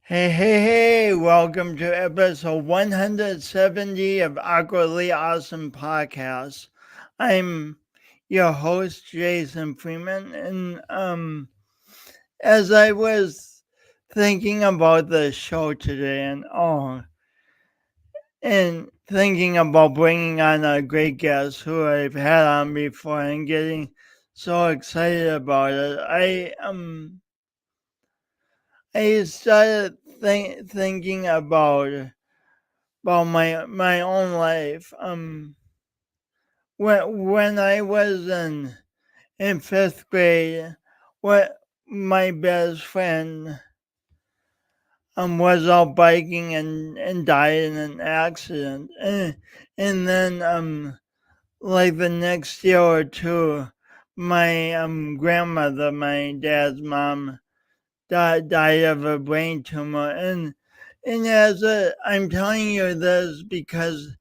Hey, welcome to episode 170 of Awkwardly Awesome Podcast. I'm your host, Jason Freeman, and as I was thinking about the show today and thinking about bringing on a great guest who I've had on before and getting so excited about it, I started thinking about my own life. When I was in fifth grade, what my best friend was out biking and died in an accident, and then like the next year or two, my grandmother, my dad's mom, died of a brain tumor, and I'm telling you this because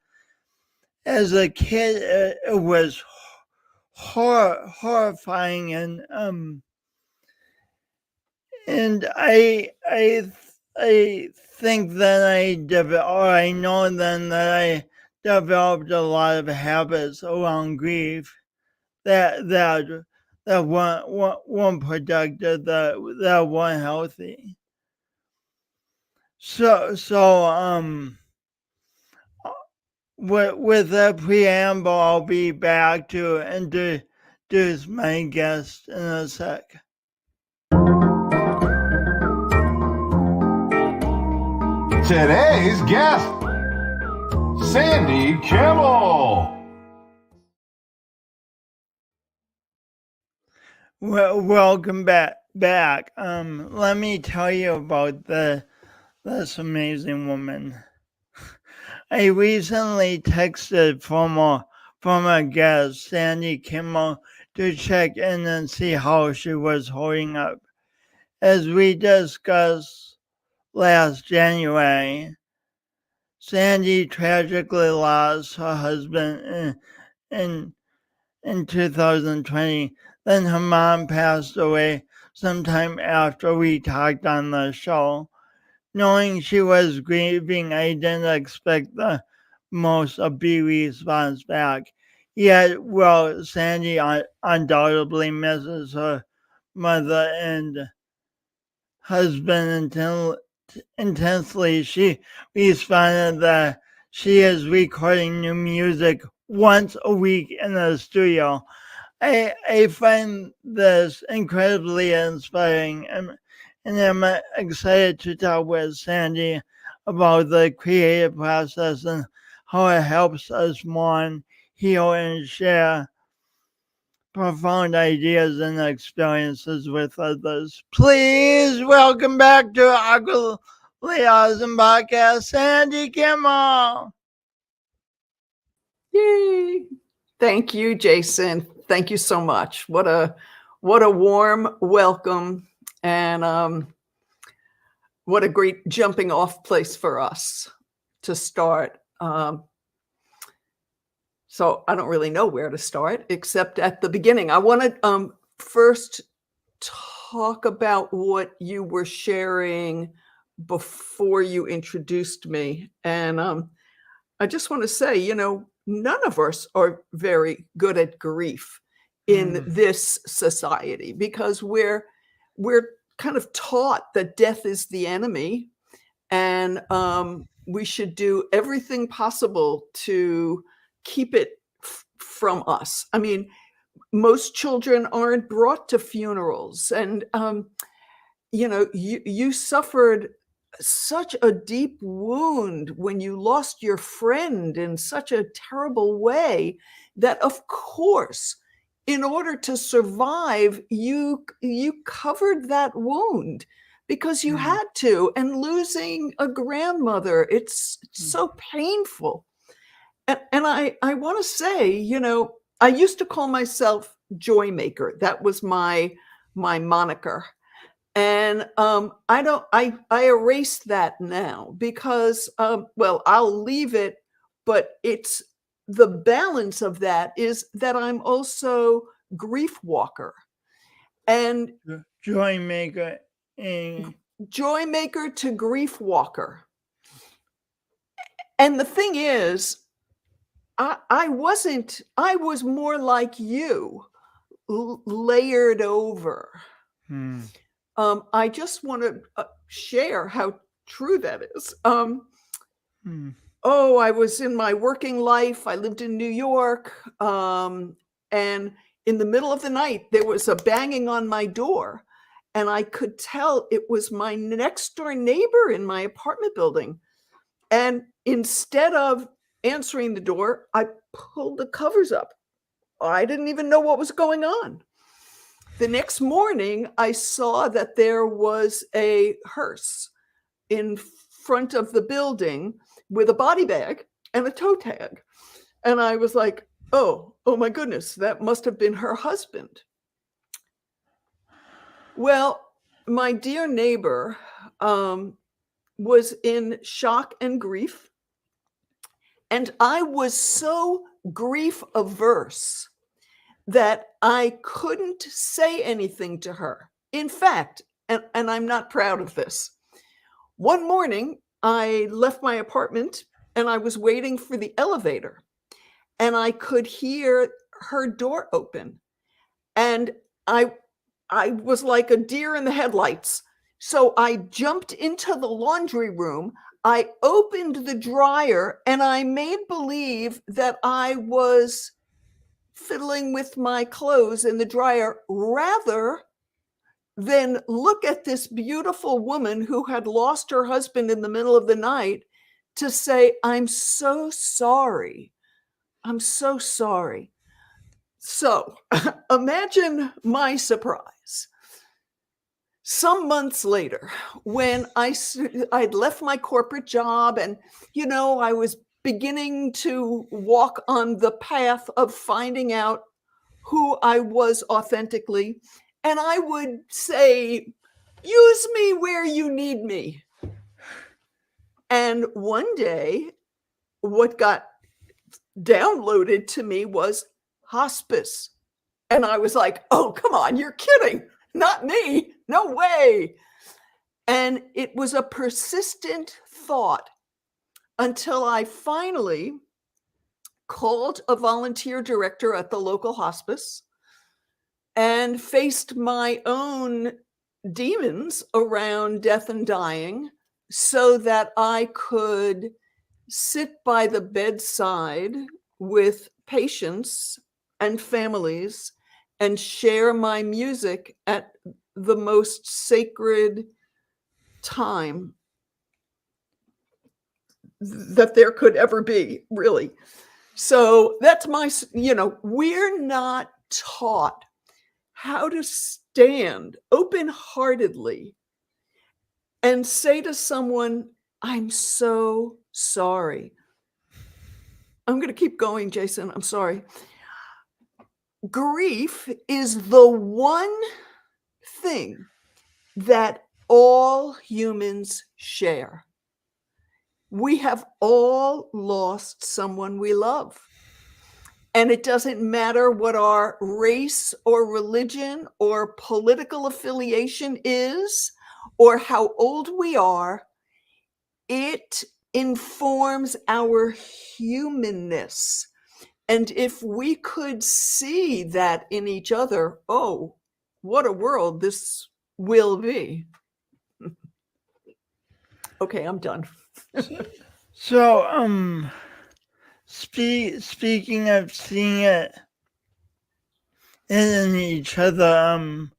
as a kid, it was horrifying, and I think that I know then that I developed a lot of habits around grief that that that weren't productive, that weren't healthy. So with that preamble, I'll be back to introduce my guest in a sec. Today's guest, Sandi Kimmel. Well, welcome back. Let me tell you about this amazing woman. I recently texted from a guest, Sandi Kimmel, to check in and see how she was holding up. As we discussed last January, Sandi tragically lost her husband in, in 2020. Then her mom passed away sometime after we talked on the show. Knowing she was grieving, I didn't expect the most upbeat response back. Yet, well, Sandi undoubtedly misses her mother and husband intensely. She responded that she is recording new music once a week in the studio. I find this incredibly inspiring, and I'm excited to talk with Sandi about the creative process and how it helps us mourn, heal, and share profound ideas and experiences with others. Please welcome back to Awkwardly Awesome Podcast, Sandi Kimmel. Yay! Thank you, Jason. Thank you so much. What a warm welcome, and what a great jumping off place for us to start. So I don't really know where to start except at the beginning. I want to first talk about what you were sharing before you introduced me, and I just want to say, none of us are very good at grief in this society because we're kind of taught that death is the enemy, and we should do everything possible to keep it from us. I mean, most children aren't brought to funerals, and you suffered such a deep wound when you lost your friend in such a terrible way that, of course, in order to survive, you covered that wound because you had to. And losing a grandmother, it's so painful. And I want to say, I used to call myself Joy Maker. That was my moniker. And I erased that now because, I'll leave it, but it's the balance of that is that I'm also grief walker. And Joy Maker. joy maker to grief walker. And the thing is, I was more like you, layered over. I just want to share how true that is. Oh, I was in my working life. I lived in New York. And in the middle of the night, there was a banging on my door. And I could tell it was my next door neighbor in my apartment building. And instead of answering the door, I pulled the covers up. I didn't even know what was going on. The next morning, I saw that there was a hearse in front of the building with a body bag and a toe tag. And I was like, oh my goodness, that must have been her husband. Well, my dear neighbor was in shock and grief. And I was so grief averse that I couldn't say anything to her. In fact, and I'm not proud of this, one morning I left my apartment and I was waiting for the elevator and I could hear her door open. And I was like a deer in the headlights. So I jumped into the laundry room. I opened the dryer and I made believe that I was fiddling with my clothes in the dryer rather than look at this beautiful woman who had lost her husband in the middle of the night to say, I'm so sorry. I'm so sorry. So imagine my surprise. Some months later, when I'd left my corporate job and, I was beginning to walk on the path of finding out who I was authentically, and I would say, use me where you need me. And one day, what got downloaded to me was hospice. And I was like, oh, come on, you're kidding. Not me. No way. And it was a persistent thought until I finally called a volunteer director at the local hospice and faced my own demons around death and dying so that I could sit by the bedside with patients and families and share my music at the most sacred time that there could ever be, really. So that's we're not taught how to stand open-heartedly and say to someone, I'm so sorry. I'm going to keep going, Jason. I'm sorry. Grief is the one thing that all humans share. We have all lost someone we love. And it doesn't matter what our race or religion or political affiliation is, or how old we are, it informs our humanness. And if we could see that in each other, oh, what a world this will be. Okay, I'm done. So, speaking of seeing it in each other,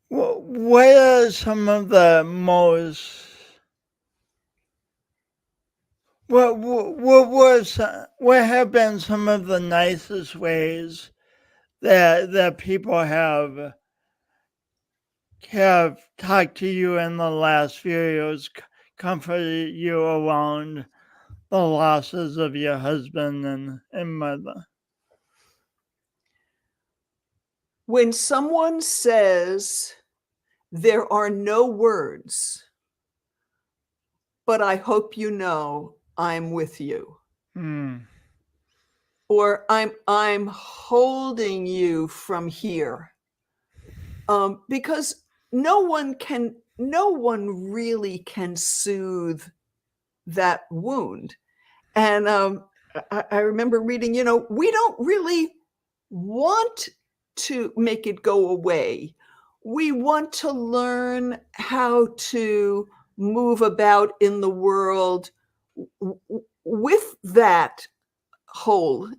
what are some of the most what have been some of the nicest ways that people have talked to you in the last few years, comforted you around the losses of your husband and mother? When someone says, there are no words, but I hope you know I'm with you. Or I'm holding you from here. Because no one really can soothe that wound. And I remember reading, we don't really want to make it go away. We want to learn how to move about in the world with that hole,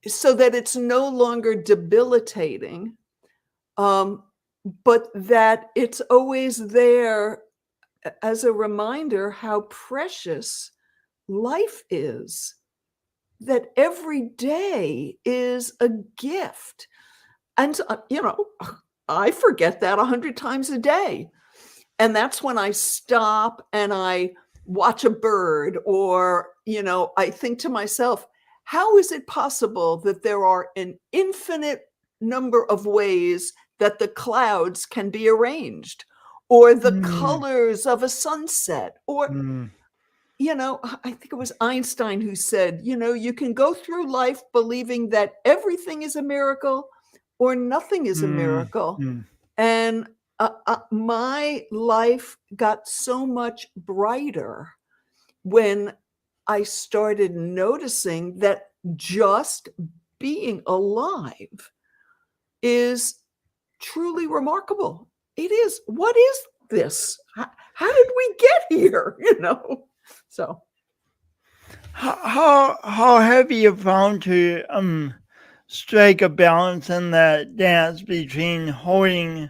so that it's no longer debilitating, but that it's always there as a reminder how precious life is, that every day is a gift. And, I forget that 100 times a day. And that's when I stop and I watch a bird, or, I think to myself, how is it possible that there are an infinite number of ways that the clouds can be arranged, or the colors of a sunset, or, I think it was Einstein who said, you can go through life believing that everything is a miracle or nothing is a miracle. And my life got so much brighter when I started noticing that just being alive is truly remarkable. It is. What is this? How did we get here? So how have you found to strike a balance in that dance between holding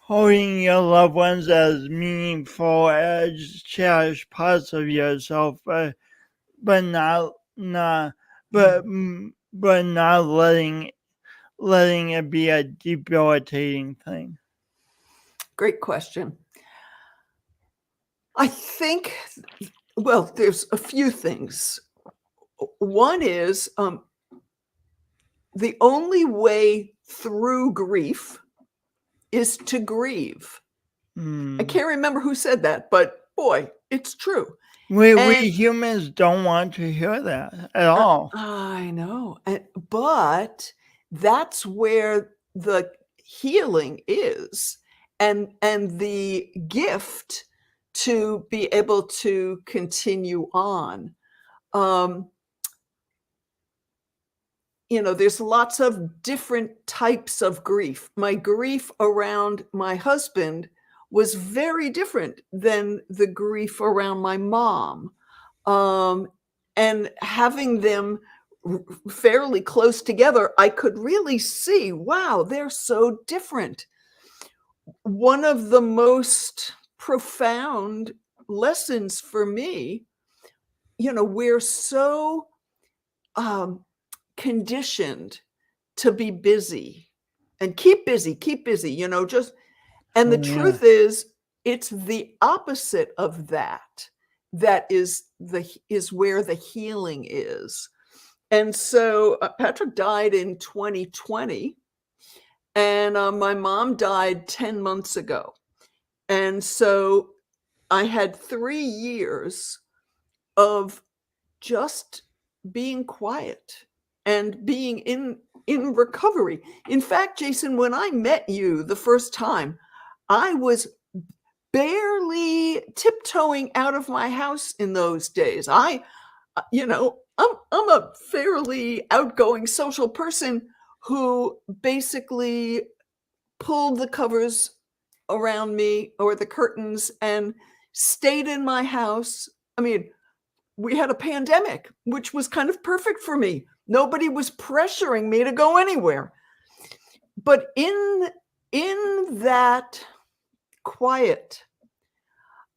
your loved ones as meaningful as cherished parts of yourself, but not letting it be a debilitating thing? Great question. I think, well, there's a few things. One is the only way through grief is to grieve. I can't remember who said that, but boy, it's true. We humans don't want to hear that at all. I know. But that's where the healing is, and the gift to be able to continue on. There's lots of different types of grief. My grief around my husband was very different than the grief around my mom. And having them fairly close together, I could really see, wow, they're so different. One of the most profound lessons for me, we're so conditioned to be busy and keep busy, and the truth is, it's the opposite of that is where the healing is. And so Patrick died in 2020, and my mom died 10 months ago. And so I had 3 years of just being quiet and being in recovery. In fact, Jason, when I met you the first time, I was barely tiptoeing out of my house in those days. I'm a fairly outgoing social person who basically pulled the covers around me, or the curtains, and stayed in my house. I mean, we had a pandemic, which was kind of perfect for me. Nobody was pressuring me to go anywhere. But in that quiet,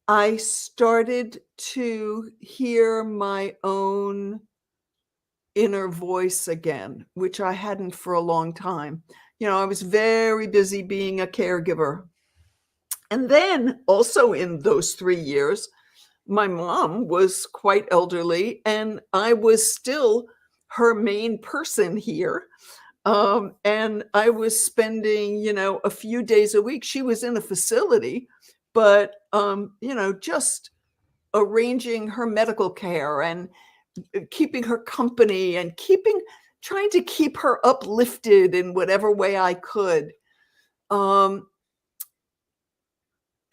I started to hear my own inner voice again, which I hadn't for a long time. I was very busy being a caregiver. And then also in those 3 years, my mom was quite elderly, and I was still her main person here. And I was spending, a few days a week. She was in a facility, but, just arranging her medical care and keeping her company and trying to keep her uplifted in whatever way I could. Um,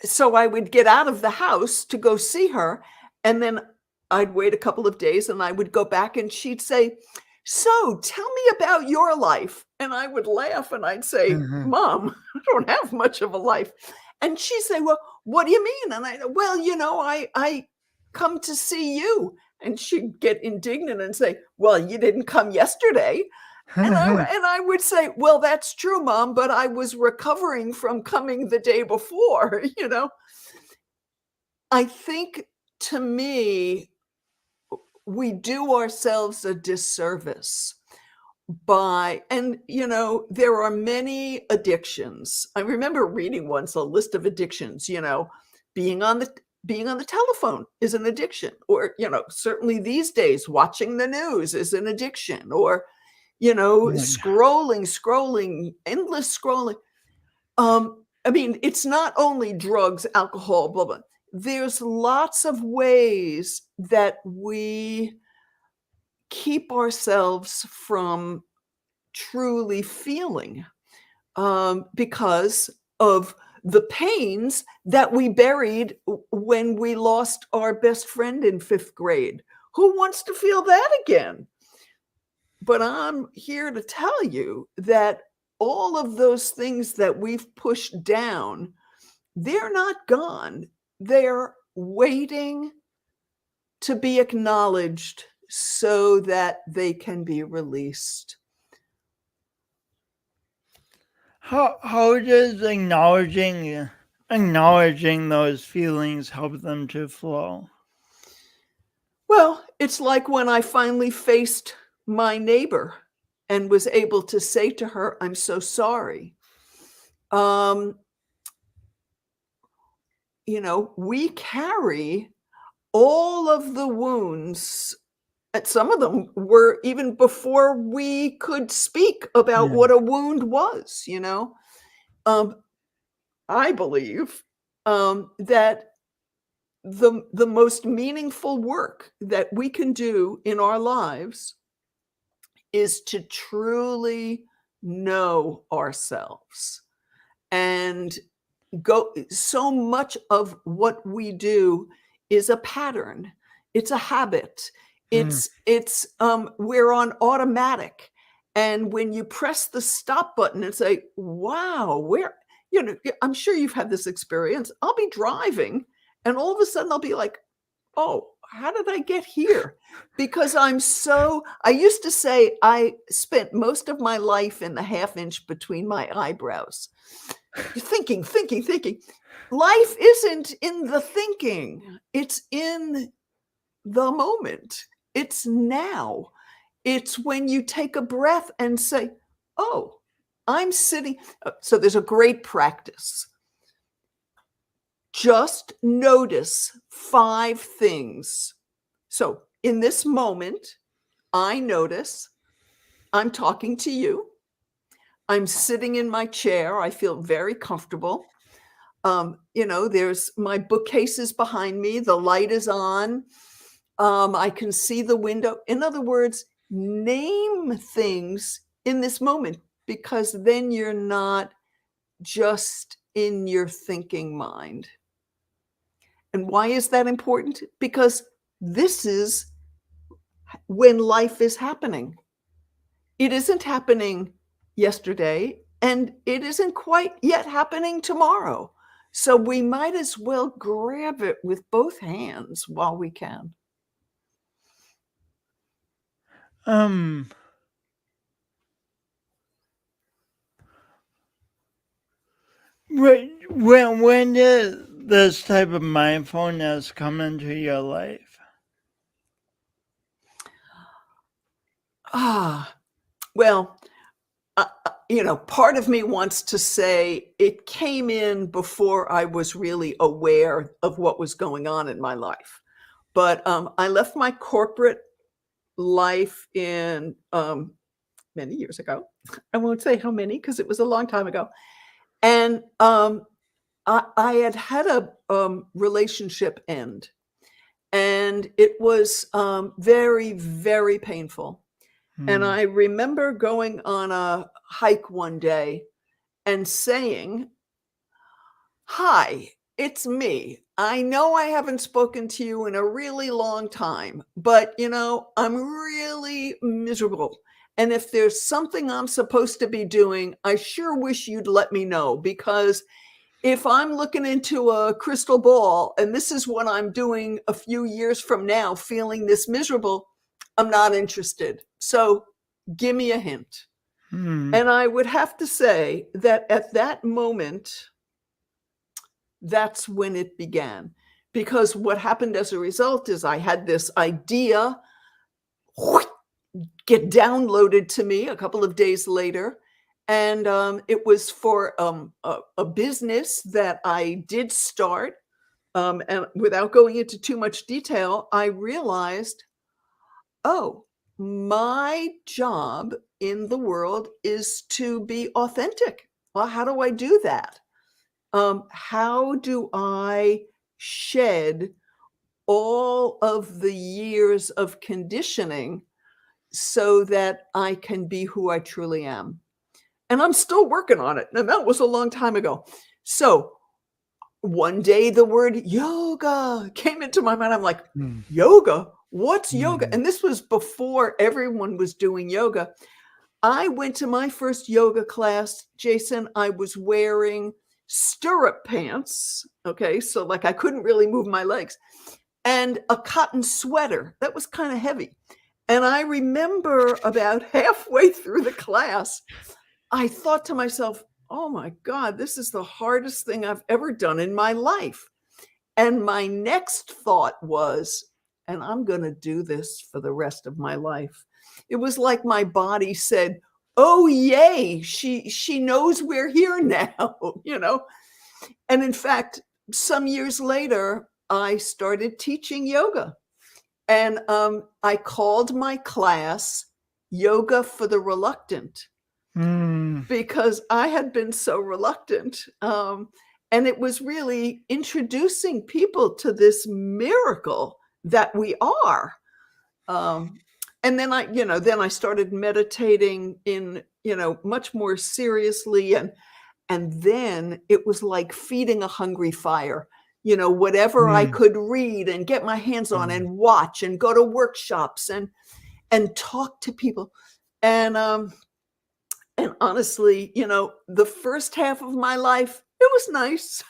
so I would get out of the house to go see her, and then I'd wait a couple of days and I would go back and she'd say, "So tell me about your life." And I would laugh and I'd say, Mhm. "Mom, I don't have much of a life." And she'd say, "Well, what do you mean?" And I, "Well, I come to see you." And she'd get indignant and say, "Well, you didn't come yesterday." And I would say, "Well, that's true, Mom, but I was recovering from coming the day before." I think, to me, we do ourselves a disservice by, and there are many addictions. I remember reading once a list of addictions. Being on the being on the telephone is an addiction, or certainly these days watching the news is an addiction, or scrolling, endless scrolling. I mean, it's not only drugs, alcohol, blah, blah. There's lots of ways that we keep ourselves from truly feeling, because of the pains that we buried when we lost our best friend in 5th grade. Who wants to feel that again? But I'm here to tell you that all of those things that we've pushed down, they're not gone. They're waiting to be acknowledged so that they can be released. How does acknowledging those feelings help them to flow? Well, it's like when I finally faced my neighbor and was able to say to her, "I'm so sorry." Um, we carry all of the wounds, and some of them were even before we could speak about Yeah. what a wound was. Um, I believe that the most meaningful work that we can do in our lives is to truly know ourselves, and go so much of what we do is a pattern, it's a habit, Hmm. we're on automatic, and when you press the stop button and say, "Wow, I'm sure you've had this experience. I'll be driving and all of a sudden I'll be like, "Oh, how did I get here?" Because I used to say I spent most of my life in the half inch between my eyebrows. Thinking, thinking, thinking. Life isn't in the thinking. It's in the moment. It's now. It's when you take a breath and say, "Oh, I'm sitting." So there's a great practice. Just notice 5 things. So in this moment, I notice I'm talking to you. I'm sitting in my chair. I feel very comfortable. There's my bookcase is behind me. The light is on. I can see the window. In other words, name things in this moment, because then you're not just in your thinking mind. And why is that important? Because this is when life is happening. It isn't happening yesterday, and it isn't quite yet happening tomorrow. So we might as well grab it with both hands while we can. Um, when did this type of mindfulness come into your life? Well, part of me wants to say it came in before I was really aware of what was going on in my life. But I left my corporate life in many years ago. I won't say how many because it was a long time ago. And I had a relationship end, and it was very, very painful. And Hmm. I remember going on a hike one day, and saying, "Hi, it's me. I know I haven't spoken to you in a really long time, but I'm really miserable. And if there's something I'm supposed to be doing, I sure wish you'd let me know, because if I'm looking into a crystal ball and this is what I'm doing a few years from now, feeling this miserable, I'm not interested. So give me a hint." Hmm. And I would have to say that at that moment, that's when it began. Because what happened as a result is I had this idea get downloaded to me a couple of days later. And it was for a business that I did start. And without going into too much detail, I realized, oh, my job in the world is to be authentic. Well, how do I do that? How do I shed all of the years of conditioning so that I can be who I truly am? And I'm still working on it. And that was a long time ago. So one day the word yoga came into my mind. I'm like, Hmm. yoga? What's yoga? Hmm. And this was before everyone was doing yoga. I went to my first yoga class, Jason. I was wearing stirrup pants. Okay. So like I couldn't really move my legs, and a cotton sweater that was kind of heavy. And I remember about halfway through the class, I thought to myself, oh my God, this is the hardest thing I've ever done in my life. And my next thought was, and I'm going to do this for the rest of my life. It was like my body said, oh, yay, she knows we're here now, And in fact, some years later, I started teaching yoga. And I called my class Yoga for the Reluctant, Hmm. because I had been so reluctant. And it was really introducing people to this miracle that we are. And then I started meditating in, much more seriously. And then it was like feeding a hungry fire. Whatever I Hmm. could read and get my hands on Hmm. and watch and go to workshops and talk to people. And honestly, the first half of my life, it was nice,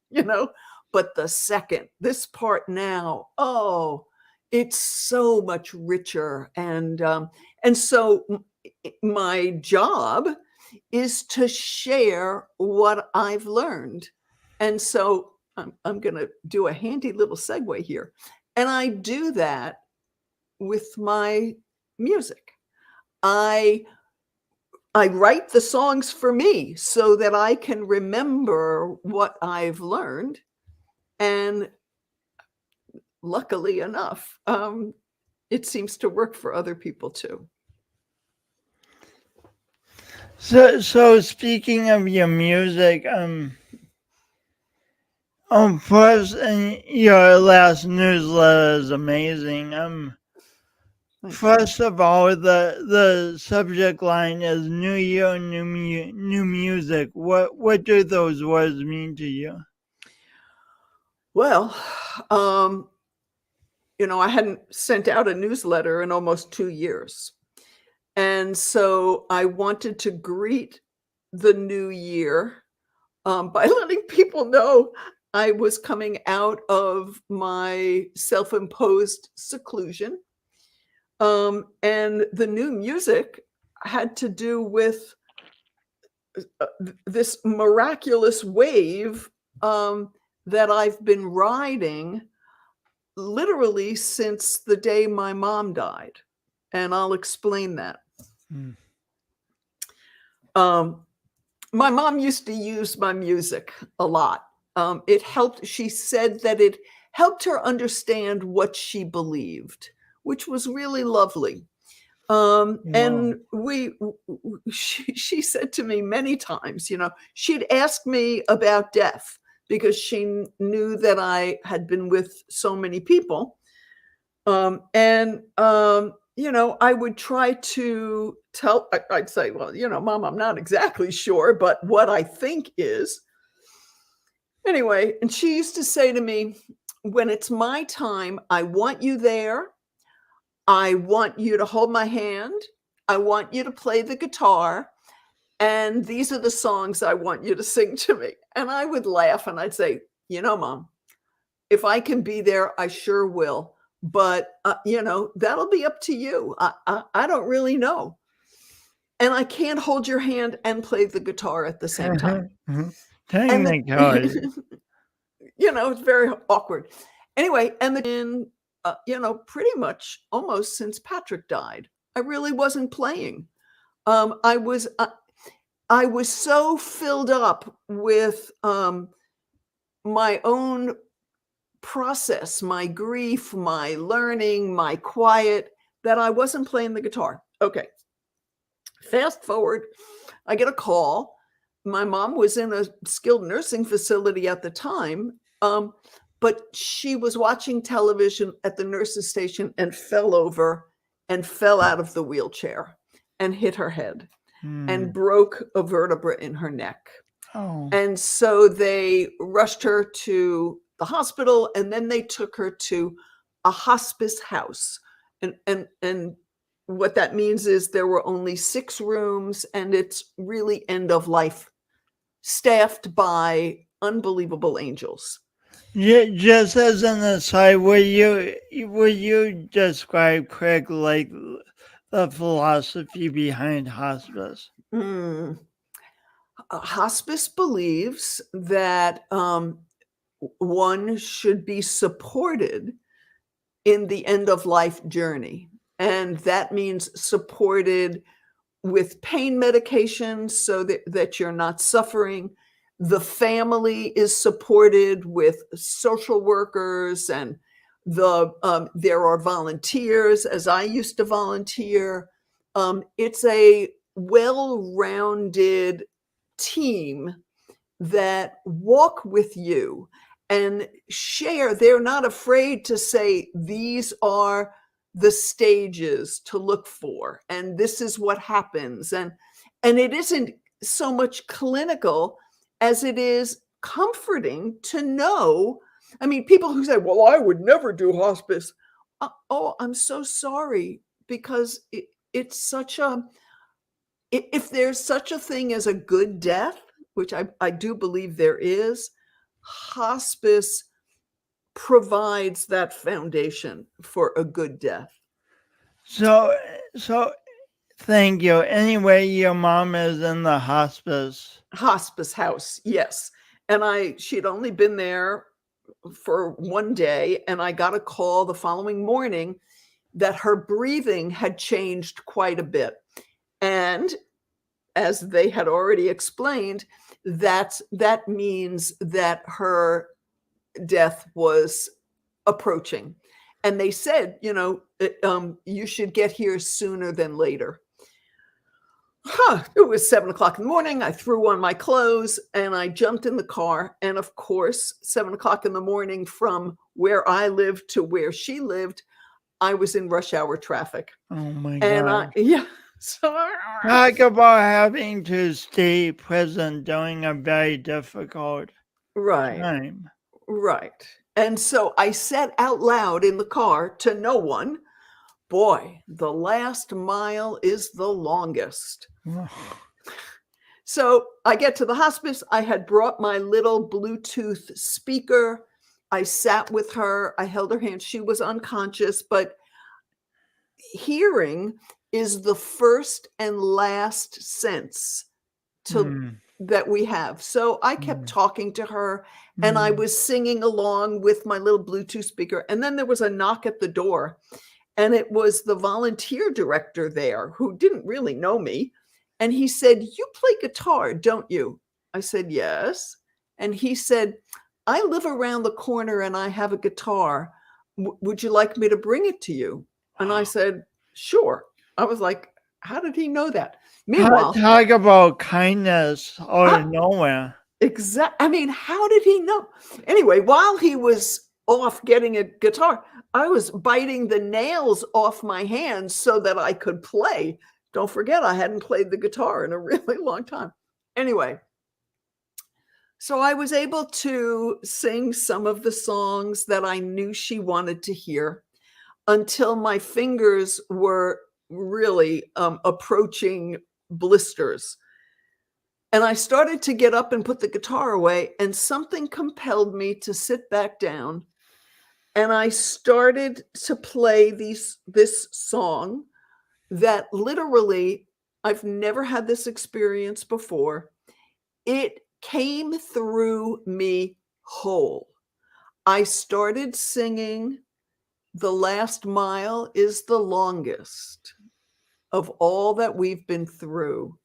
you know, but the second, this part now, oh, it's so much richer. And so my job is to share what I've learned. And so I'm going to do a handy little segue here. And I do that with my music. I write the songs for me so that I can remember what I've learned. And luckily enough, it seems to work for other people too. So speaking of your music, first, and your last newsletter is amazing. Thank you. First of all, the subject line is New Year, new music. What do those words mean to you? Well, I hadn't sent out a newsletter in almost 2 years. And so I wanted to greet the new year by letting people know I was coming out of my self-imposed seclusion. And the new music had to do with this miraculous wave that I've been riding literally since the day my mom died. And I'll explain that. Hmm. My mom used to use my music a lot. It helped. She said that it helped her understand what she believed, which was really lovely. And she said to me many times, she'd ask me about death because she knew that I had been with so many people. I would try to I'd say, well, Mom, I'm not exactly sure, but what I think is. Anyway, and she used to say to me, when it's my time, I want you there. I want you to hold my hand. I want you to play the guitar. And these are the songs I want you to sing to me. And I would laugh and I'd say, Mom, if I can be there, I sure will. But, that'll be up to you. I don't really know. And I can't hold your hand and play the guitar at the same time. Dang the card. It's very awkward. Anyway, and pretty much almost since Patrick died, I really wasn't playing. I was so filled up with my own process, my grief, my learning, my quiet, that I wasn't playing the guitar. Okay. Fast forward, I get a call. My mom was in a skilled nursing facility at the time, but she was watching television at the nurse's station and fell over and fell out of the wheelchair and hit her head and broke a vertebra in her neck. Oh. And so they rushed her to the hospital, and then they took her to a hospice house. And what that means is there were only 6 rooms, and it's really end of life, staffed by unbelievable angels. Yeah, just as an aside, would you describe, Craig, like the philosophy behind hospice? Hospice believes that one should be supported in the end of life journey. And that means supported with pain medications so that you're not suffering. The family is supported with social workers, and there are volunteers, as I used to volunteer. It's a well-rounded team that walk with you and share. They're not afraid to say, these are the stages to look for, and this is what happens. And it isn't so much clinical as it is comforting to know. I mean, people who say, well, I would never do hospice. Oh, I'm so sorry, because it's such a, if there's such a thing as a good death, which I do believe there is, hospice provides that foundation for a good death. So thank you. Anyway, your mom is in the hospice house. Yes. And she'd only been there for one day, and I got a call the following morning that her breathing had changed quite a bit. And as they had already explained, that means that her death was approaching. And they said, you should get here sooner than later. It was 7:00 in the morning. I threw on my clothes and I jumped in the car. And of course, 7:00 in the morning from where I lived to where she lived, I was in rush hour traffic. Oh my God. So talk about having to stay present during a very difficult time. Right. And so I said out loud in the car to no one, boy, the last mile is the longest. So I get to the hospice. I had brought my little Bluetooth speaker. I sat with her. I held her hand. She was unconscious, but hearing is the first and last sense that we have. So I kept talking to her, and I was singing along with my little Bluetooth speaker. And then there was a knock at the door, and it was the volunteer director there who didn't really know me. And he said, you play guitar, don't you? I said, yes. And he said, I live around the corner and I have a guitar. Would you like me to bring it to you? And I said, sure. I was like, how did he know that? Meanwhile, talk about kindness out of nowhere. Exactly. I mean, how did he know? Anyway, while he was off getting a guitar, I was biting the nails off my hands so that I could play. Don't forget, I hadn't played the guitar in a really long time. Anyway, so I was able to sing some of the songs that I knew she wanted to hear until my fingers were really approaching blisters. And I started to get up and put the guitar away, and something compelled me to sit back down. And I started to play this song that literally, I've never had this experience before. It came through me whole. I started singing "The Last Mile is the Longest of All That We've Been Through."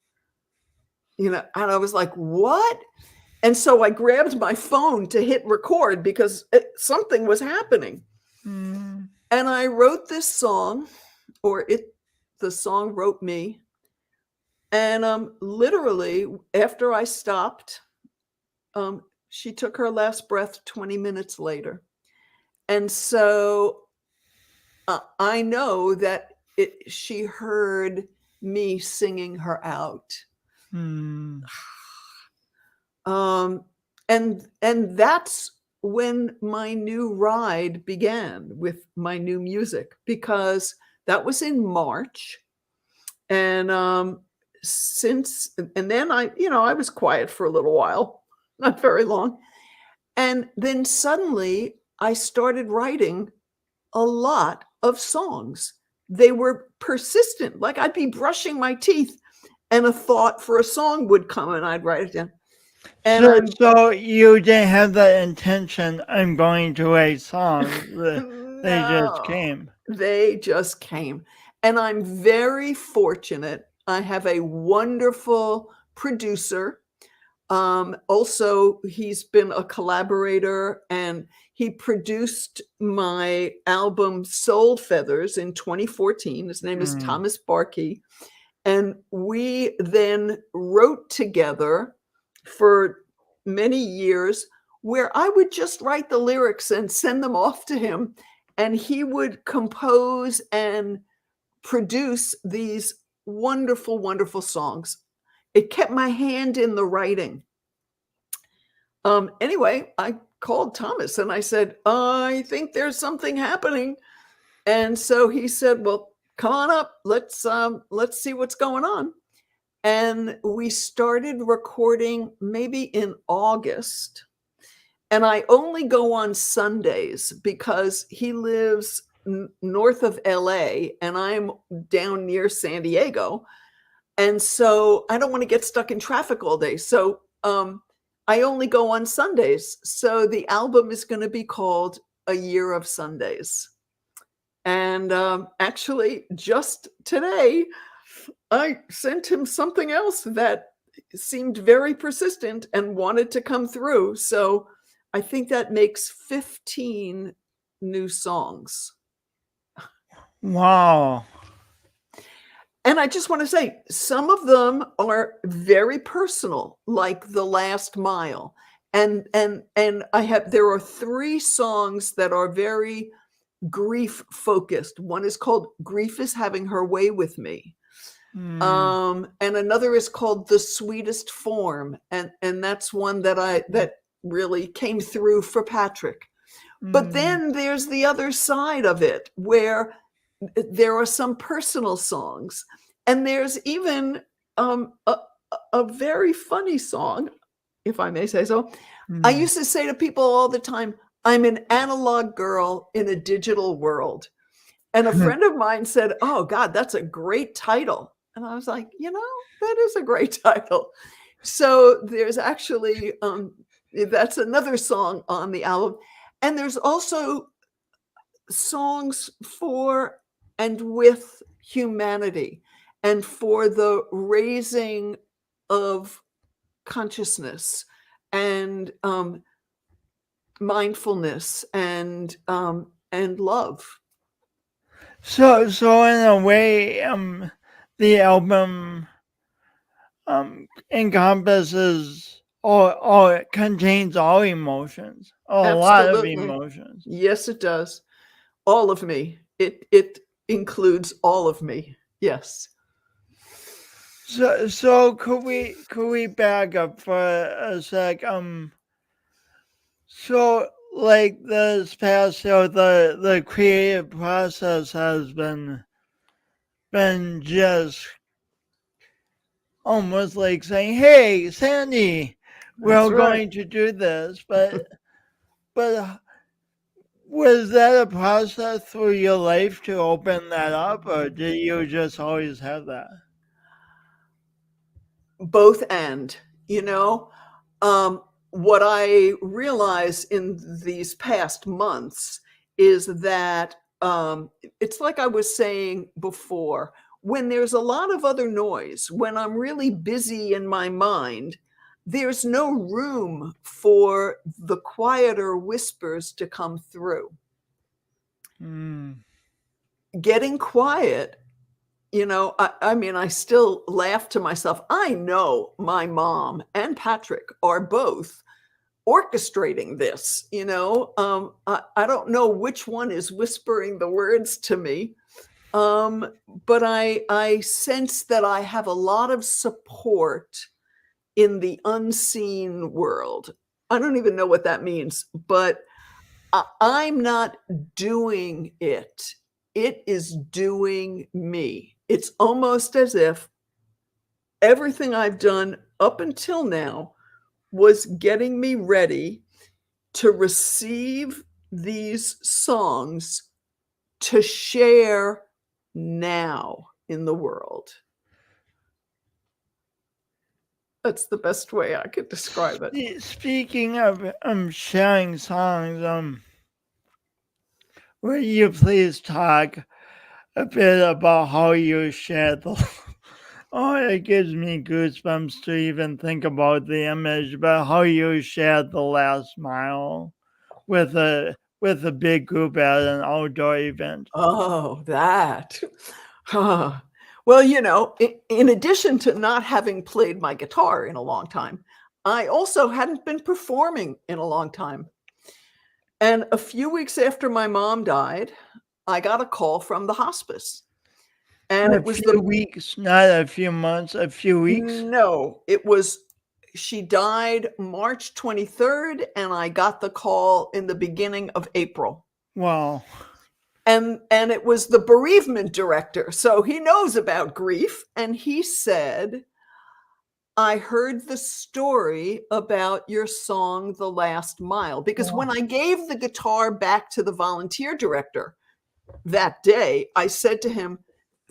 And I was like, "What?" And so I grabbed my phone to hit record because something was happening. Mm. And I wrote this song, or the song wrote me. And literally, after I stopped, she took her last breath 20 minutes later. And so I know that she heard me singing her out. Mm. And that's when my new ride began with my new music, because that was in March. And then I was quiet for a little while, not very long. And then suddenly I started writing a lot of songs. They were persistent. Like, I'd be brushing my teeth and a thought for a song would come and I'd write it down. And So you didn't have the intention, I'm going to write songs. They just no, came. they just came. And I'm very fortunate. I have a wonderful producer. Also, he's been a collaborator, and he produced my album Soul Feathers in 2014. His name is Thomas Barkey. And we then wrote together for many years, where I would just write the lyrics and send them off to him, and he would compose and produce these wonderful, wonderful songs. It kept my hand in the writing. Anyway, I called Thomas and I said, I think there's something happening. And so he said, well, come on up. Let's see what's going on. And we started recording maybe in August. And I only go on Sundays because he lives north of LA and I'm down near San Diego. And so I don't want to get stuck in traffic all day. So I only go on Sundays. So the album is going to be called A Year of Sundays. And actually, just today, I sent him something else that seemed very persistent and wanted to come through. So I think that makes 15 new songs. Wow. And I just want to say, some of them are very personal, like The Last Mile. And there are 3 songs that are very grief focused. One is called Grief is Having Her Way with Me. And another is called The Sweetest Form. And that's one that really came through for Patrick. But then there's the other side of it, where there are some personal songs. And there's even a very funny song, if I may say so. I used to say to people all the time, I'm an analog girl in a digital world. And a friend of mine said, oh, God, that's a great title. And I was like, that is a great title. So there's actually, that's another song on the album. And there's also songs for and with humanity and for the raising of consciousness and mindfulness and love. So in a way, the album encompasses it contains all emotions, a lot of emotions. Yes, it does. All of me. It includes all of me. Yes. So could we back up for a sec? So like this past year, the creative process has been just almost like saying, "Hey, Sandy, That's we're right. going to do this," but was that a process through your life to open that up, or did you just always have that? Both and, you know, what I realize in these past months is that it's like I was saying before, when there's a lot of other noise, when I'm really busy in my mind, there's no room for the quieter whispers to come through. Mm. Getting quiet, I mean, I still laugh to myself. I know my mom and Patrick are both orchestrating this. I don't know which one is whispering the words to me, but I sense that I have a lot of support in the unseen world. I don't even know what that means, but I'm not doing it. It is doing me. It's almost as if everything I've done up until now was getting me ready to receive these songs to share now in the world. That's the best way I could describe it. Speaking of sharing songs, will you please talk a bit about how you share the oh, it gives me goosebumps to even think about the image, but how you shared the last mile with a big group at an outdoor event. Oh, that. Huh. Well, in addition to not having played my guitar in a long time, I also hadn't been performing in a long time. And a few weeks after my mom died, I got a call from the hospice. And A it was few the weeks, not a few months, a few weeks. no, it was she died March 23rd, and I got the call in the beginning of April. Wow. And it was the bereavement director. So he knows about grief. And he said, I heard the story about your song, The Last Mile, because when I gave the guitar back to the volunteer director that day, I said to him,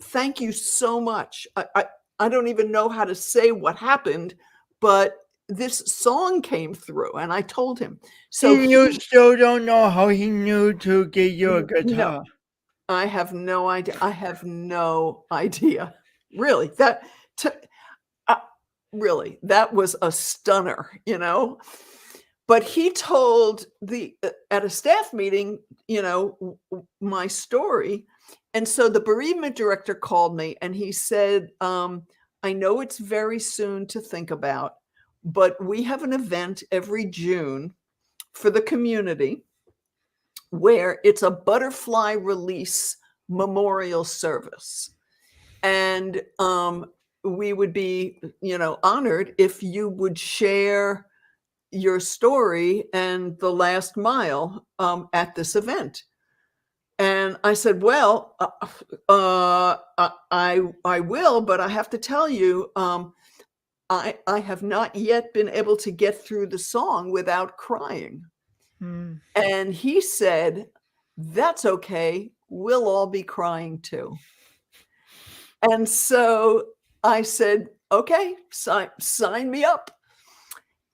thank you so much. I don't even know how to say what happened, but this song came through. And I told him. So And you still don't know how he knew to get you a no, guitar. I have no idea. I have no idea. Really, uh, really, that was a stunner. But he told at a staff meeting, my story. And so the bereavement director called me and he said, I know it's very soon to think about, but we have an event every June for the community where it's a butterfly release memorial service. And we would be, honored if you would share your story and the last mile at this event. And I said, well, I will, but I have to tell you, I have not yet been able to get through the song without crying. Hmm. And he said, that's okay. We'll all be crying too. And so I said, okay, sign me up.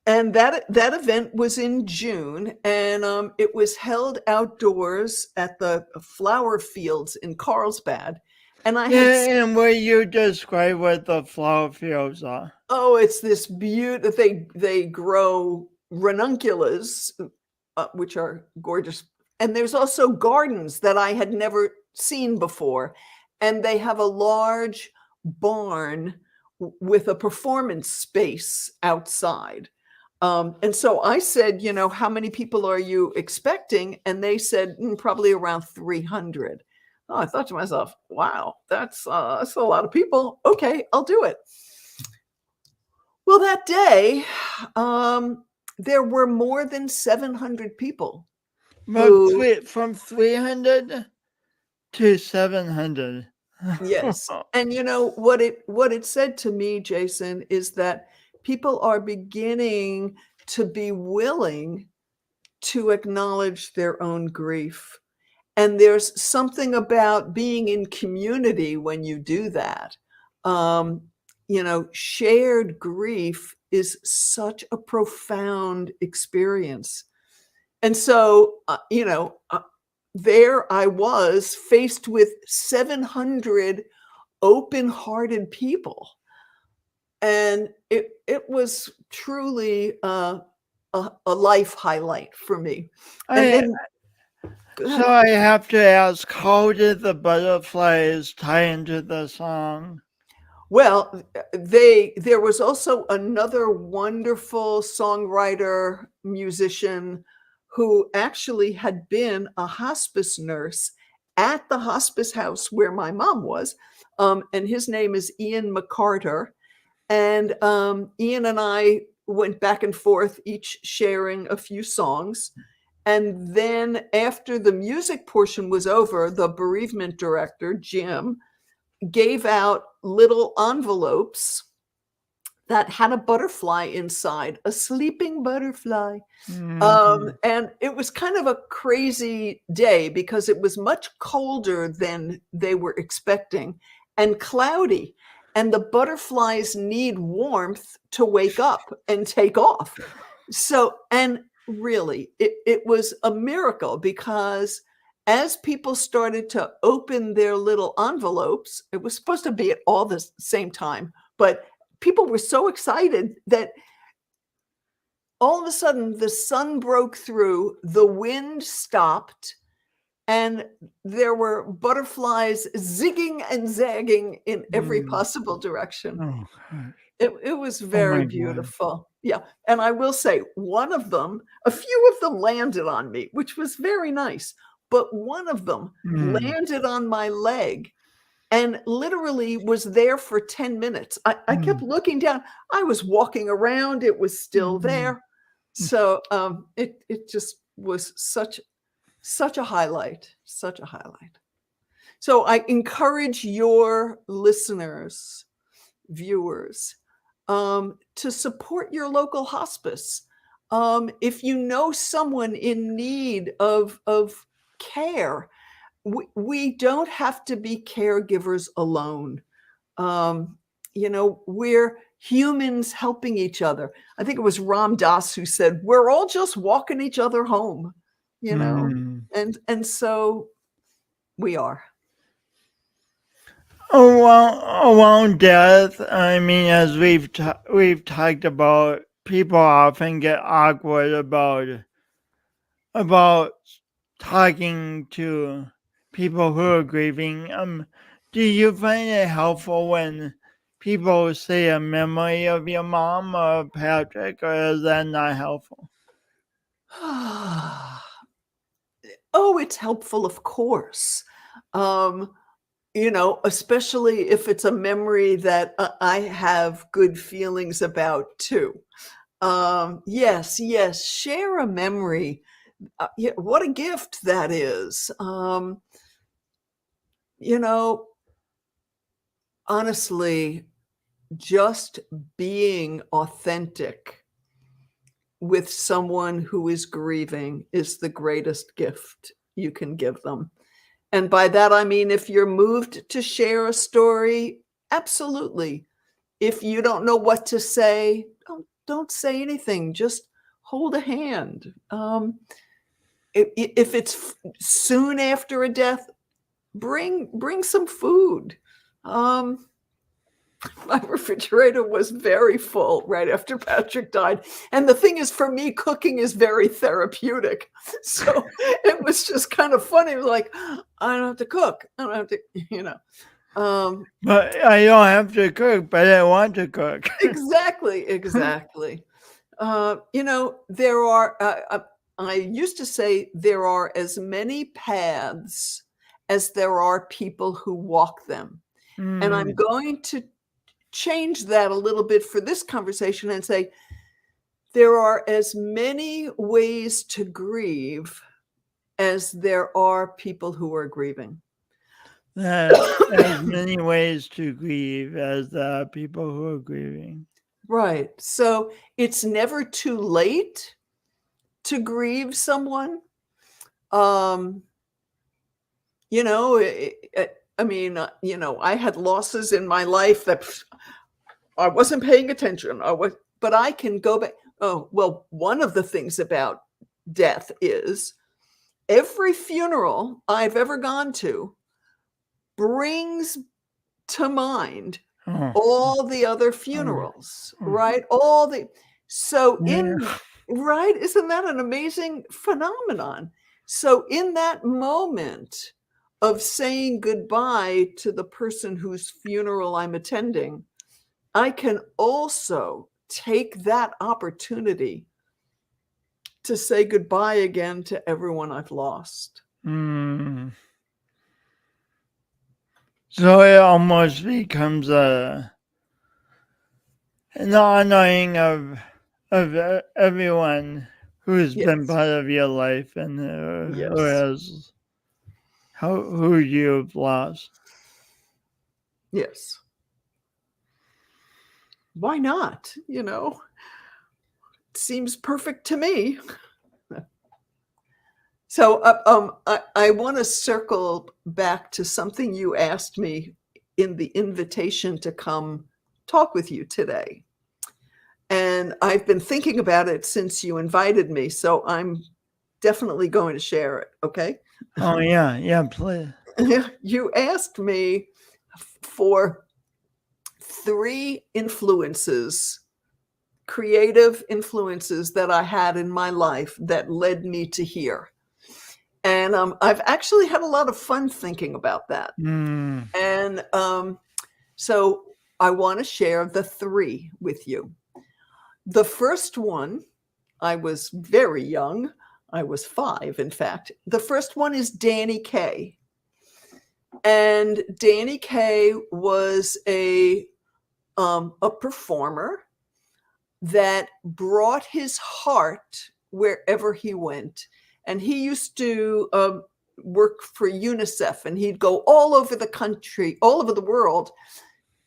And that event was in June, and it was held outdoors at the flower fields in Carlsbad. And I had And will you describe what the flower fields are? it's this beautiful. They grow ranunculus, which are gorgeous, and there's also gardens that I had never seen before, and they have a large barn with a performance space outside. And so I said, how many people are you expecting? And they said, probably around 300. Oh, I thought to myself, wow, that's a lot of people. Okay, I'll do it. Well, that day, there were more than 700 people. From 300 to 700. Yes. And what it said to me, Jason, is that people are beginning to be willing to acknowledge their own grief. And there's something about being in community when you do that. Shared grief is such a profound experience. And so, there I was faced with 700 open-hearted people. And it was truly a life highlight for me. And so I have to ask, how did the butterflies tie into the song? Well, there was also another wonderful songwriter, musician who actually had been a hospice nurse at the hospice house where my mom was. And his name is Ian McCarter. And Ian and I went back and forth, each sharing a few songs. And then after the music portion was over, the bereavement director, Jim, gave out little envelopes that had a butterfly inside, a sleeping butterfly. And it was kind of a crazy day because it was much colder than they were expecting and cloudy. And the butterflies need warmth to wake up and take off. So, and really, it was a miracle because as people started to open their little envelopes, it was supposed to be at all the same time, but people were so excited that all of a sudden the sun broke through, the wind stopped, and there were butterflies zigging and zagging in every possible direction. Oh, gosh. It was very beautiful. Yeah. And I will say, a few of them landed on me, which was very nice. But one of them landed on my leg and literally was there for 10 minutes. I kept looking down. I was walking around. It was still there. So it just was such a highlight, such a highlight. So I encourage your listeners, viewers, to support your local hospice. If you know someone in need of care, we don't have to be caregivers alone. We're humans helping each other. I think it was Ram Dass who said, we're all just walking each other home, and so we are. Around death, I mean, as we've talked about, people often get awkward about talking to people who are grieving. Do you find it helpful when people say a memory of your mom or Patrick, or is that not helpful? Oh, it's helpful, of course. Especially if it's a memory that I have good feelings about too. Yes, share a memory. What a gift that is. Honestly, just being authentic with someone who is grieving is the greatest gift you can give them. And by that, I mean, if you're moved to share a story, absolutely. If you don't know what to say, don't say anything. Just hold a hand. If it's soon after a death, bring some food. My refrigerator was very full right after Patrick died. And the thing is, for me, cooking is very therapeutic. So it was just kind of funny. It was like, I don't have to cook. I don't have to, But I don't have to cook, but I want to cook. Exactly. There are, I used to say there are as many paths as there are people who walk them. And I'm going to change that a little bit for this conversation and say there are as many ways to grieve as there are people who are grieving. As many ways to grieve as there are people who are grieving. Right. So it's never too late to grieve someone. I had losses in my life that I wasn't paying attention. But I can go back. Oh, well, one of the things about death is every funeral I've ever gone to brings to mind all the other funerals, right? Right? Isn't that an amazing phenomenon? So in that moment of saying goodbye to the person whose funeral I'm attending, I can also take that opportunity to say goodbye again to everyone I've lost. So it almost becomes an honoring of everyone who's been part of your life and who you've lost. Yes. Why not? It seems perfect to me. So I want to circle back to something you asked me in the invitation to come talk with you today. And I've been thinking about it since you invited me, so I'm definitely going to share it, okay? Oh, yeah, please. You asked me for 3 influences, creative influences that I had in my life that led me to here. And I've actually had a lot of fun thinking about that. And so I want to share the 3 with you. The first one, I was very young. I was 5, in fact. The first one is Danny Kaye. And Danny Kaye was a performer that brought his heart wherever he went. And he used to work for UNICEF, and he'd go all over the country, all over the world,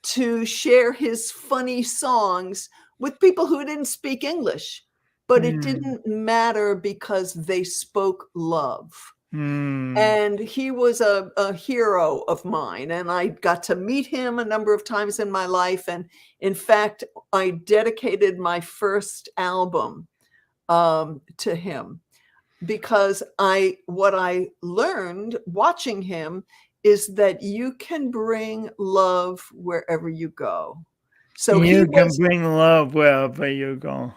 to share his funny songs with people who didn't speak English. But it didn't matter because they spoke love. And he was a hero of mine, and I got to meet him a number of times in my life. And in fact, I dedicated my first album to him, because what I learned watching him is that you can bring love wherever you go. So you can bring love wherever you go.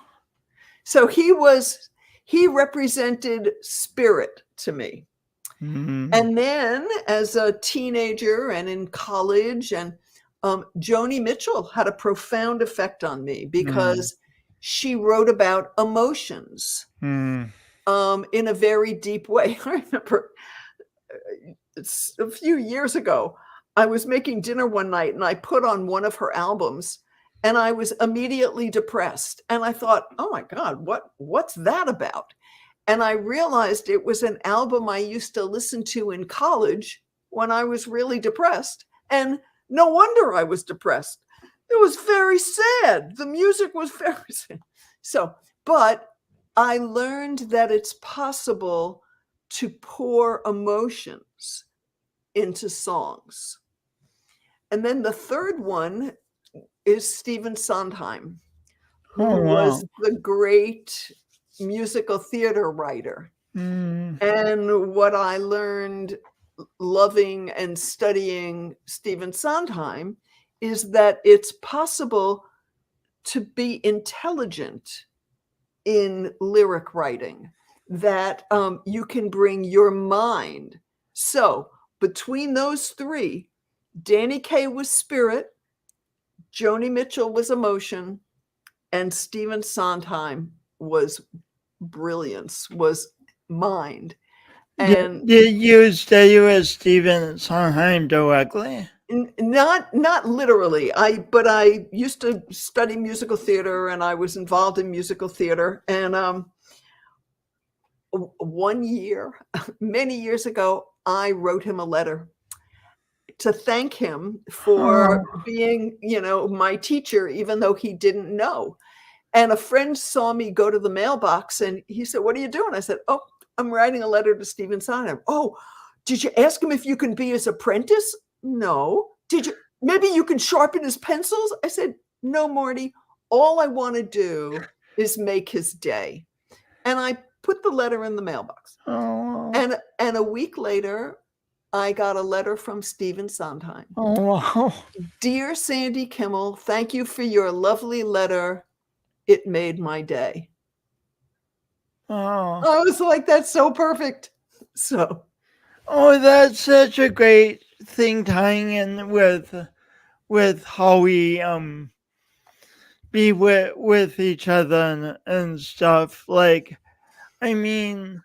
So he represented spirit to me. And then as a teenager and in college, and Joni Mitchell had a profound effect on me because she wrote about emotions in a very deep way. I remember a few years ago, I was making dinner one night and I put on one of her albums, and I was immediately depressed. And I thought, oh my God, what's that about? And I realized it was an album I used to listen to in college when I was really depressed. And no wonder I was depressed. It was very sad. The music was very sad. But I learned that it's possible to pour emotions into songs. And then the third one is Stephen Sondheim, who was the great musical theater writer. And what I learned loving and studying Stephen Sondheim is that it's possible to be intelligent in lyric writing, that you can bring your mind. So between those 3, Danny Kaye was spirit, Joni Mitchell was emotion, And Stephen Sondheim was brilliance, was mind. And did you study with Stephen Sondheim directly? not literally. But I used to study musical theater, and I was involved in musical theater. And one year, many years ago, I wrote him a letter to thank him for being, my teacher, even though he didn't know. And a friend saw me go to the mailbox, and he said, "What are you doing?" I said, "Oh, I'm writing a letter to Stephen Sondheim." "Oh, did you ask him if you can be his apprentice?" "No." "Did you? Maybe you can sharpen his pencils?" I said, "No, Marty. All I want to do is make his day." And I put the letter in the mailbox. Oh, And a week later, I got a letter from Stephen Sondheim. oh wow. "Dear Sandi Kimmel, thank you for your lovely letter. It made my day." Oh. I was like, that's so perfect. So, Oh, that's such a great thing tying in with how we be with each other and stuff. Like, I mean,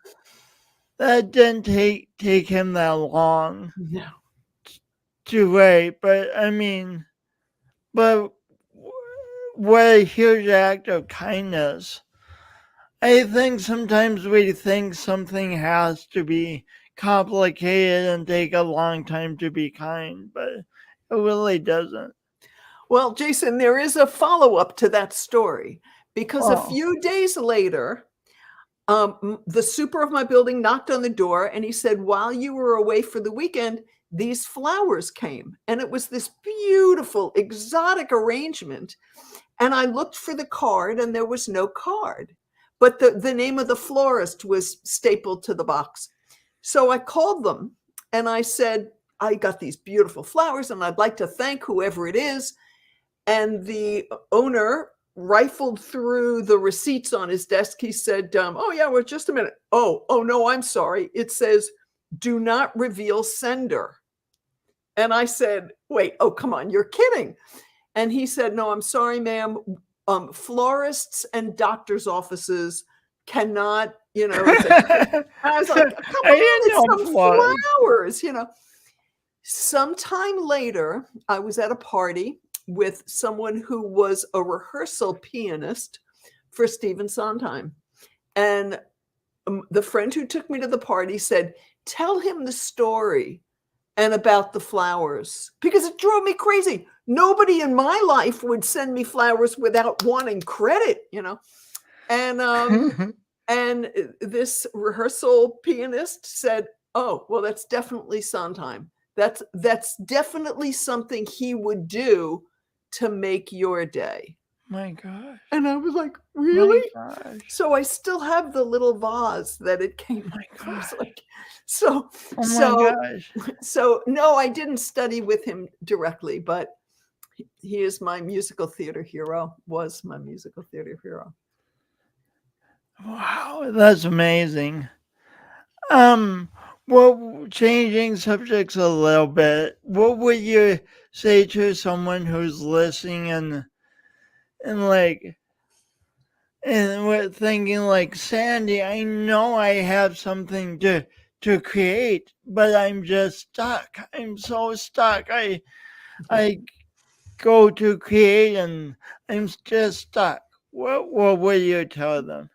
that didn't take him that long no. to write, but I mean, but what a huge act of kindness. I think sometimes we think something has to be complicated and take a long time to be kind, but it really doesn't. Well, Jason, there is a follow-up to that story, because a Oh. few days later, the super of my building knocked on the door, and he said, "While you were away for the weekend, these flowers came." And it was this beautiful, exotic arrangement. And I looked for the card, and there was no card, but the name of the florist was stapled to the box. So I called them, and I said, "I got these beautiful flowers, and I'd like to thank whoever it is." And the owner rifled through the receipts on his desk. He said, "Oh yeah, well, just a minute. Oh no, I'm sorry. It says, 'Do not reveal sender.'" And I said, "Wait, oh, come on, you're kidding." And he said, "No, I'm sorry, ma'am. Florists and doctors' offices cannot, and I was like, "Come I on, didn't it's know some flowers. flowers." Sometime later, I was at a party with someone who was a rehearsal pianist for Stephen Sondheim. And the friend who took me to the party said, "Tell him the story and about the flowers," because it drove me crazy. Nobody in my life would send me flowers without wanting credit. And and this rehearsal pianist said, "Oh, well, that's definitely Sondheim. That's definitely something he would do to make your day." My gosh. And I was like, My "Really?" gosh. So I still have the little vase that it came My from. gosh. So Oh my so gosh. so no, I didn't study with him directly, but he is my musical theater hero, was my musical theater hero. Wow, that's amazing. Um, well, changing subjects a little bit, what would you say to someone who's listening and like and we're thinking like, "Sandy, I know I have something to create, but I'm just stuck. I'm so stuck. I go to create and I'm just stuck." What would you tell them?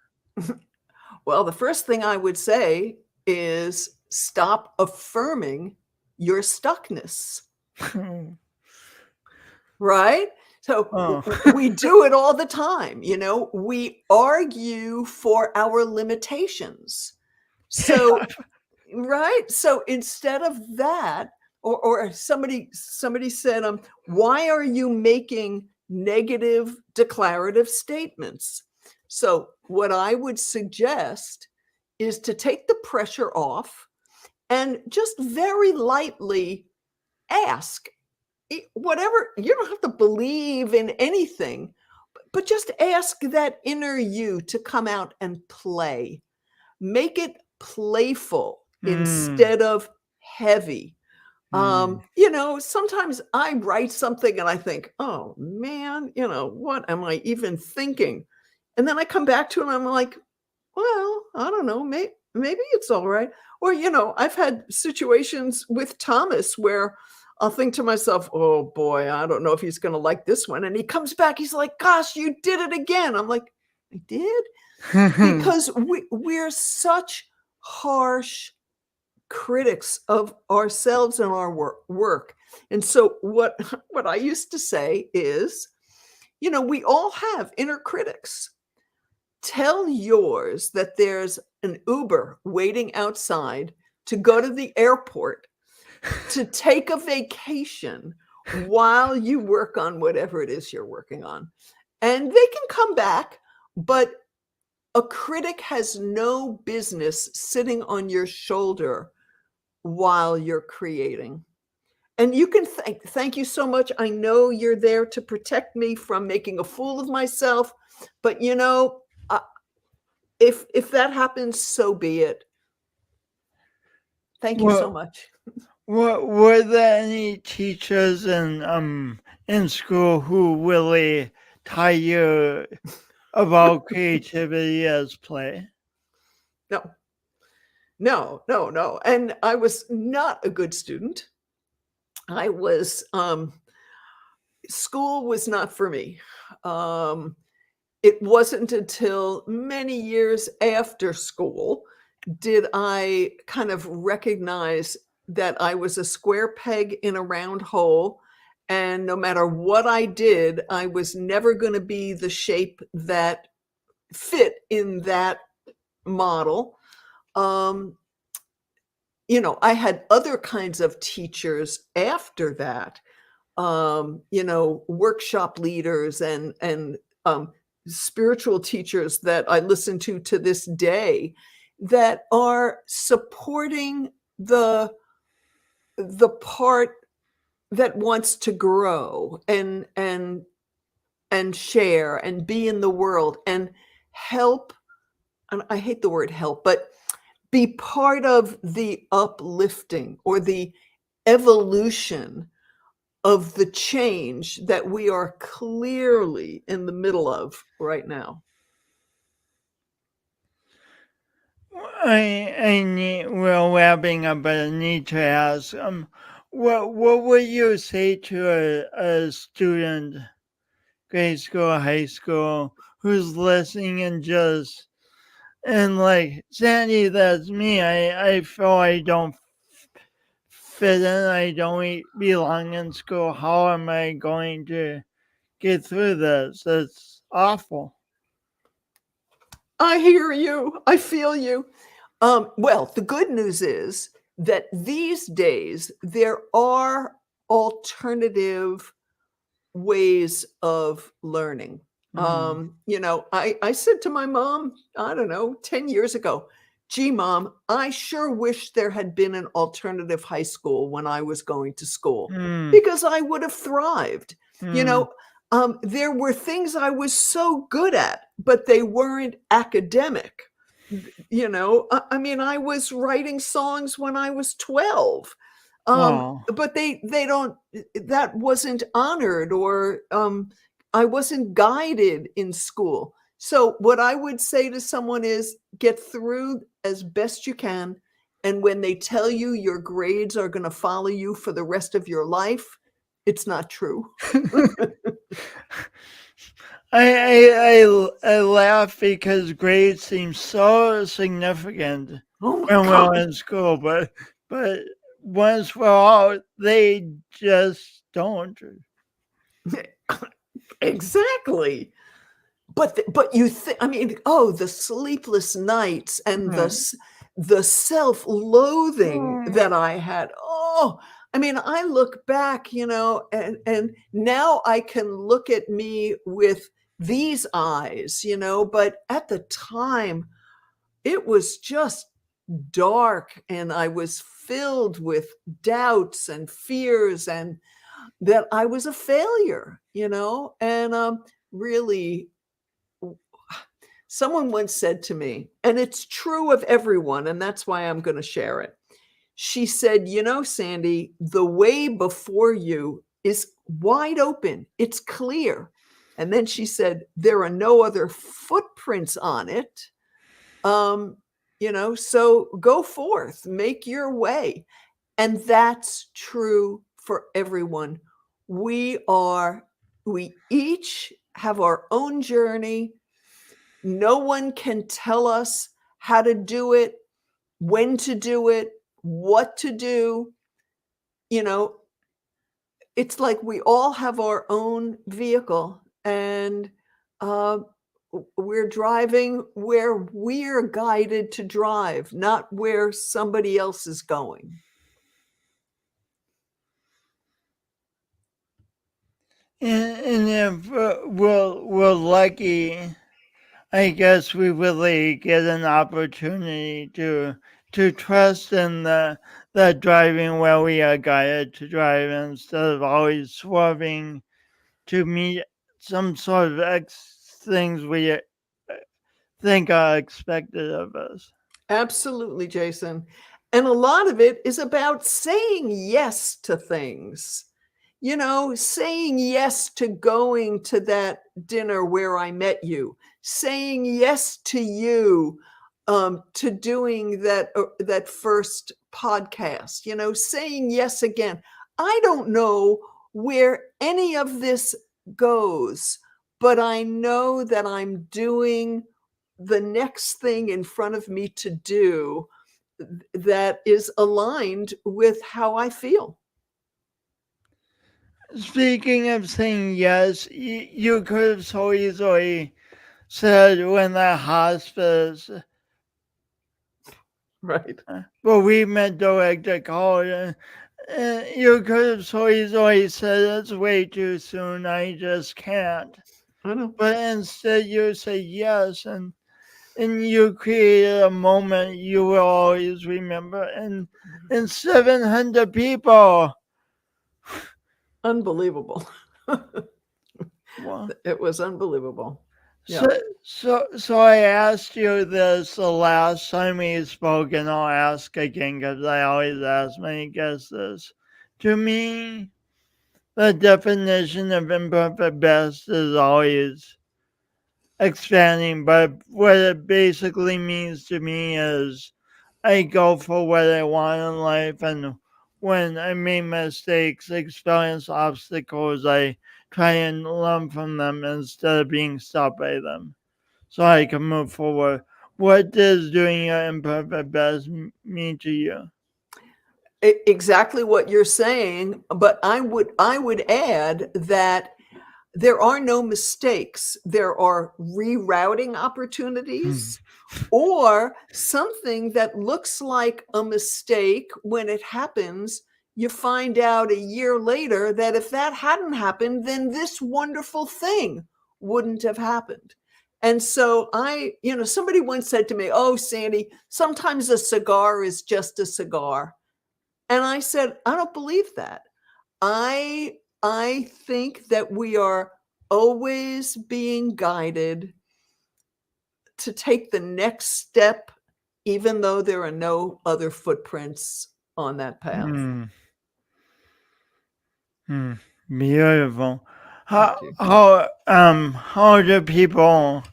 Well, the first thing I would say is stop affirming your stuckness, right? So Oh. we do it all the time. We argue for our limitations. So, right? So instead of that, or somebody said, "Why are you making negative declarative statements?" So what I would suggest is to take the pressure off and just very lightly ask whatever. You don't have to believe in anything, but just ask that inner you to come out and play. Make it playful Mm. instead of heavy. Mm. Sometimes I write something and I think, oh man, what am I even thinking? And then I come back to it and I'm like, well, I don't know, maybe it's all right. Or, I've had situations with Thomas where I'll think to myself, oh boy, I don't know if he's going to like this one. And he comes back, he's like, gosh, you did it again. I'm like, I did? Because we're such harsh critics of ourselves and our work. And so what what I used to say is, we all have inner critics. Tell yours that there's an Uber waiting outside to go to the airport to take a vacation while you work on whatever it is you're working on. And they can come back, but a critic has no business sitting on your shoulder while you're creating. And you can thank you so much. I know you're there to protect me from making a fool of myself, but uh, if that happens, so be it. Thank you so Well, much. were there any teachers in school who really taught you about creativity as play? No, no, no, no. And I was not a good student. I was school was not for me. Um, it wasn't until many years after school did I kind of recognize that I was a square peg in a round hole. And no matter what I did, I was never going to be the shape that fit in that model. Um, I had other kinds of teachers after that, workshop leaders and spiritual teachers that I listen to this day that are supporting the part that wants to grow and share and be in the world and help. And I hate the word help, but be part of the uplifting or the evolution of the change that we are clearly in the middle of right now. We're wrapping up, but I need to ask, what would you say to a student, grade school, high school, who's listening and like, Sandy, that's me. I feel I don't fit in. I don't belong in school. How am I going to get through this? It's awful. I hear you. I feel you. Well, the good news is that these days there are alternative ways of learning. Mm. I said to my mom, I don't know, 10 years ago, gee, mom, I sure wish there had been an alternative high school when I was going to school Mm. because I would have thrived. Mm. There were things I was so good at, but they weren't academic. I mean, I was writing songs when I was 12. Wow. But they don't, that wasn't honored or I wasn't guided in school. So what I would say to someone is get through as best you can. And when they tell you your grades are going to follow you for the rest of your life, it's not true. I laugh because grades seem so significant Oh my when we're God. in school, but once we're out, they just don't. Exactly. But you think, I mean, oh, the sleepless nights and Mm. the self-loathing Mm. that I had. Oh, I mean, I look back, and now I can look at me with these eyes, but at the time it was just dark and I was filled with doubts and fears and that I was a failure, and really someone once said to me, and it's true of everyone, and that's why I'm going to share it. She said, you know, Sandi, the way before you is wide open. It's clear. And then she said, there are no other footprints on it. You know, so go forth, make your way. And that's true for everyone. We each have our own journey. No one can tell us how to do it, when to do it, what to do. You know, it's like we all have our own vehicle, and we're driving where we're guided to drive, not where somebody else is going. And if we're lucky, I guess we really get an opportunity to trust in the driving where we are guided to drive instead of always swerving to meet some sort of things we think are expected of us. Absolutely, Jason. And a lot of it is about saying yes to things. You know, saying yes to going to that dinner where I met you, saying yes to you, to doing that first podcast, you know, saying yes again. I don't know where any of this goes, but I know that I'm doing the next thing in front of me to do that is aligned with how I feel. Speaking of saying yes, you could have so easily said when the hospice, Right. but we met director called, you could have so easily said it's way too soon, I just can't. I know. But instead you say yes, and you created a moment you will always remember, and 700 people. Unbelievable. Wow. It was unbelievable. So, Yeah. so I asked you this the last time we spoke, and I'll ask again because I always ask my guests this. To me, the definition of imperfect best is always expanding, but what it basically means to me is I go for what I want in life, and when I make mistakes, experience obstacles, I try and learn from them instead of being stopped by them, so I can move forward. What does doing your imperfect best mean to you? Exactly what you're saying, but I would add that there are no mistakes. There are rerouting opportunities, or something that looks like a mistake. When it happens, you find out a year later that if that hadn't happened, then this wonderful thing wouldn't have happened. And so somebody once said to me, "Oh, Sandi, sometimes a cigar is just a cigar." And I said, I don't believe that. I think that we are always being guided to take the next step, even though there are no other footprints on that path. Beautiful. Thank you. How do people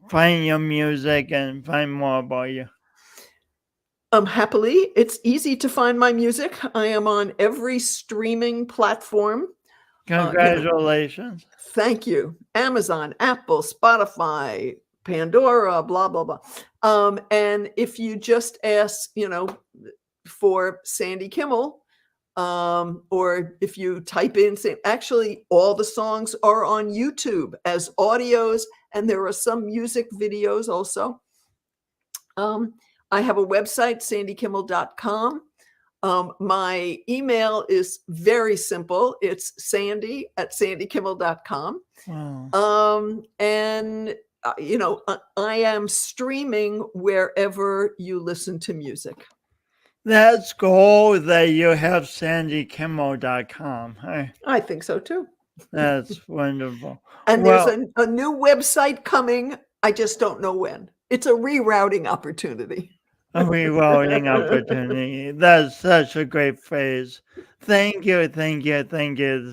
find your music and find more about you? Happily, it's easy to find my music. I am on every streaming platform. Congratulations. Thank you. Amazon, Apple, Spotify, Pandora, blah, blah, blah. And if you just ask, for Sandi Kimmel, or if you type in, actually, all the songs are on YouTube as audios, and there are some music videos also. I have a website, sandikimmel.com. My email is very simple. It's sandy@sandikimmel.com. Wow. And, I am streaming wherever you listen to music. That's cool that you have sandikimmel.com. I think so too. That's wonderful. And there's a new website coming. I just don't know when. It's a rerouting opportunity. a rewilding opportunity. That's such a great phrase. Thank you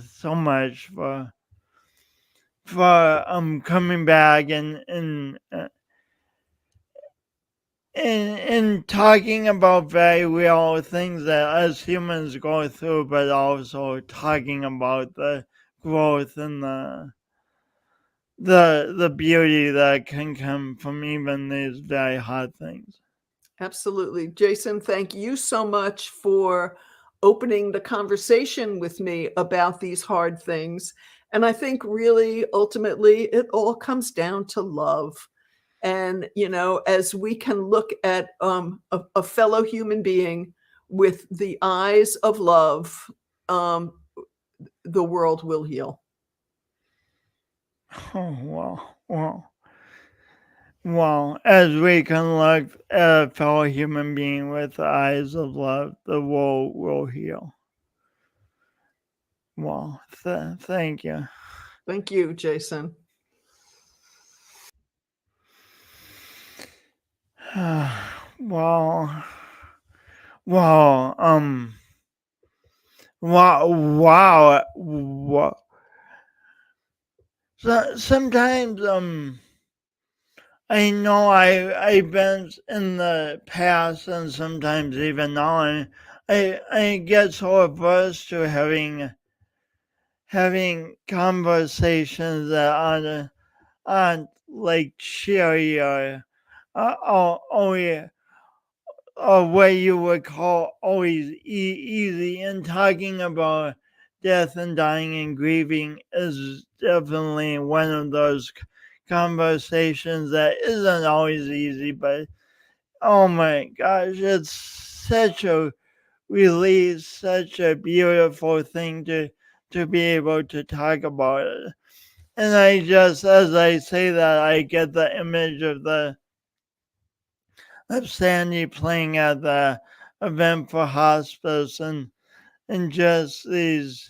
so much for coming back and talking about very real things that us humans go through, but also talking about the growth and the beauty that can come from even these very hard things. Absolutely. Jason, thank you so much for opening the conversation with me about these hard things. And I think really ultimately it all comes down to love. And, as we can look at a fellow human being with the eyes of love, um, the world will heal. Oh, wow. As we can look at a fellow human being with the eyes of love, the world will heal. Wow. Thank you. Thank you, Jason. Wow. Wow. Wow. So, sometimes, I know I've been in the past and sometimes even now, and I get so averse to having conversations that aren't like cheery or what you would call always easy. And talking about death and dying and grieving is definitely one of those conversations that isn't always easy, but oh my gosh, it's such a release, such a beautiful thing to be able to talk about it. And I just, as I say that, I get the image of Sandy playing at the event for hospice, and just these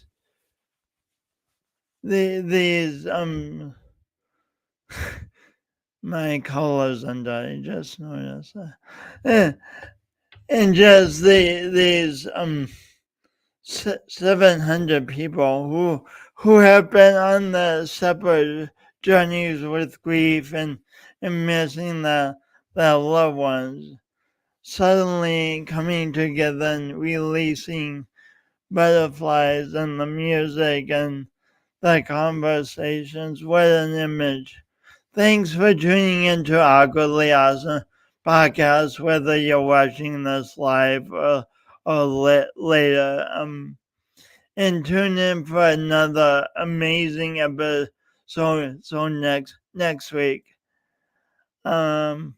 my colors under, I just noticed that. And just these 700 people who have been on the separate journeys with grief and missing their loved ones, suddenly coming together and releasing butterflies and the music and the conversations. What an image. Thanks for tuning into Awkwardly Awesome podcast, whether you're watching this live or later. And tune in for another amazing episode so next week. Talk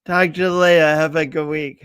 to you later. Have a good week.